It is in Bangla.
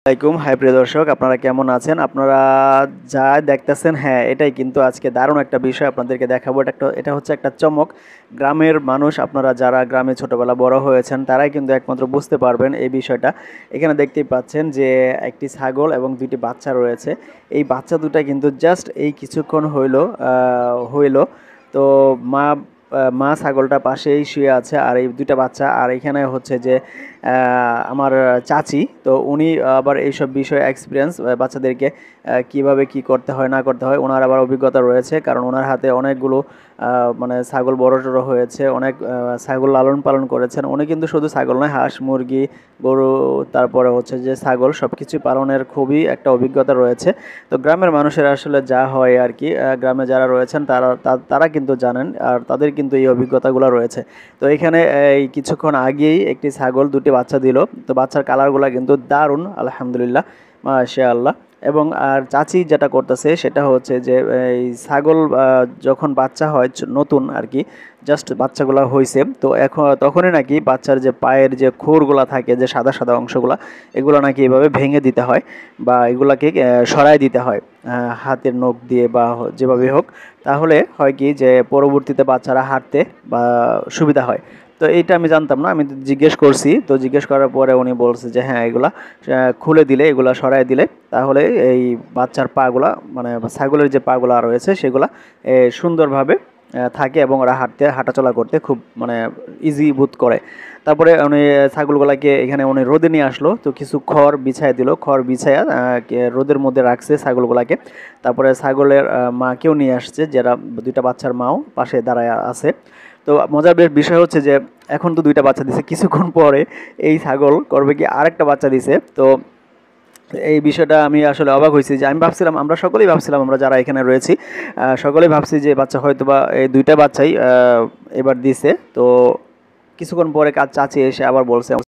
আসসালামাইকুম। হাই প্রিয় দর্শক, আপনারা কেমন আছেন? আপনারা যা দেখতেছেন, হ্যাঁ, এটাই কিন্তু আজকে দারুণ একটা বিষয় আপনাদেরকে দেখাবো। এটা হচ্ছে একটা চমক। গ্রামের মানুষ, আপনারা যারা গ্রামে ছোটবেলা বড় হয়েছেন তারাই কিন্তু একমাত্র বুঝতে পারবেন এই বিষয়টা। এখানে দেখতেই পাচ্ছেন যে একটি ছাগল এবং দুইটি বাচ্চা রয়েছে। এই বাচ্চা দুটা কিন্তু জাস্ট এই কিছুক্ষণ হইলো। তো মা মা ছাগলটা পাশেই শুয়ে আছে আর এই দুইটা বাচ্চা, আর এখানে হচ্ছে যে আমার চাচি, তো উনি আবার এইসব বিষয়ে এক্সপিরিয়েন্স, বাচ্চাদেরকে কিভাবে কি করতে হয় না করতে হয় ওনার আবার অভিজ্ঞতা রয়েছে, কারণ ওনার হাতে অনেকগুলো মানে ছাগল বড় টড়ো হয়েছে, অনেক ছাগল লালন পালন করেছেন উনি। কিন্তু শুধু ছাগল নয়, হাঁস মুরগি গরু, তারপরে হচ্ছে যে ছাগল, সব কিছুই পালনের খুবই একটা অভিজ্ঞতা রয়েছে। তো গ্রামের মানুষের আসলে যা হয় আর কি, গ্রামে যারা রয়েছেন তারা কিন্তু জানেন, আর তাদের কিন্তু এই অভিজ্ঞতাগুলো রয়েছে। তো এখানে এই কিছুক্ষণ আগেই একটি ছাগল দুটি বাচ্চা দিল। তো বাচ্চার কালারগুলো কিন্তু দারুণ, আলহামদুলিল্লাহ, মাশাআল্লাহ। এবং আর চাচি যেটা করতেছে সেটা হচ্ছে যে এই ছাগল যখন বাচ্চা হয় নতুন আর কি, জাস্ট বাচ্চাগুলো হয়েছে, তো এখন তখনই নাকি বাচ্চার যে পায়ের যে খুরগুলা থাকে, যে সাদা সাদা অংশগুলা, এগুলো নাকি এভাবে ভেঙে দিতে হয় বা এগুলাকে সরাই দিতে হয় হাতের নখ দিয়ে বা যেভাবে হোক। তাহলে হয় কি যে পরবর্তীতে বাচ্চারা হাঁটতে বা সুবিধা হয়। তো এইটা আমি জানতাম না, আমি জিজ্ঞেস করছি। তো জিজ্ঞেস করার পরে উনি বলছে যে হ্যাঁ, এগুলা খুলে দিলে, এগুলা সরাই দিলে তাহলে এই বাচ্চার পাগুলা, মানে ছাগলের যে পাগুলা রয়েছে সেগুলা সুন্দরভাবে থাকে এবং ওরা হাঁটাচলা করতে খুব মানে ইজি বোধ করে। তারপরে উনি ছাগলগুলাকে এখানে উনি রোদে নিয়ে আসলো, তো কিছু খড় বিছাই দিল, খড় বিছাইয়া রোদের মধ্যে রাখছে ছাগলগুলাকে। তারপরে ছাগলের মাকেও নিয়ে আসছে, যারা দুইটা বাচ্চার মাও পাশে দাঁড়ায় আছে। তো মজার বিষয় হচ্ছে যে এখন তো দুইটা বাচ্চা দিছে, কিছুক্ষণ পরে এই ছাগল করবে কি আরেকটা বাচ্চা দিছে। তো এই বিষয়টা আমি আসলে অবাক হয়েছি, যে আমি ভাবছিলাম, আমরা সকলেই ভাবছিলাম, আমরা যারা এখানে রয়েছি সকলেই ভাবছি যে বাচ্চা হয়তো বা এই দুইটা বাচ্চাই এবার দিছে। তো কিছুক্ষণ পরে চাচি এসে আবার বলছে